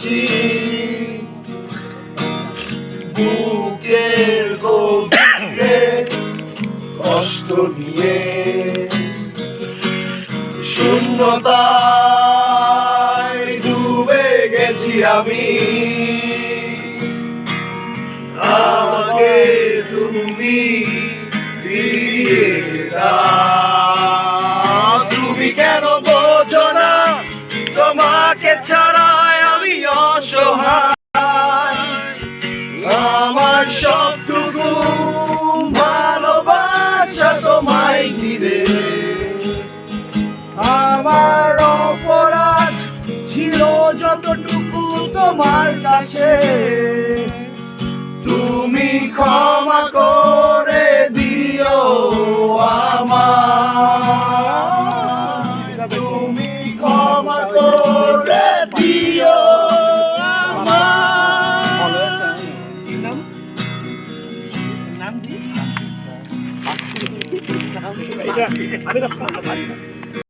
আছি বুকের গভীরে কষ্ট নিয়ে, শূন্যতায় ডুবে গেছি আমি। আমাকে তুমি ফিরিয়ে দাও। তুমি কেন বোঝো না তোমাকে ছাড়াই আমি অসহায়। আমার সবটুকু ভালোবাসা তোমায় ঘিরে। আমার অপরাধ ছিল যতটুকু তোমার কাছে, তুমি ক্ষমা করে দিও আমায়। তুমি ক্ষমা করে দিও আমায়।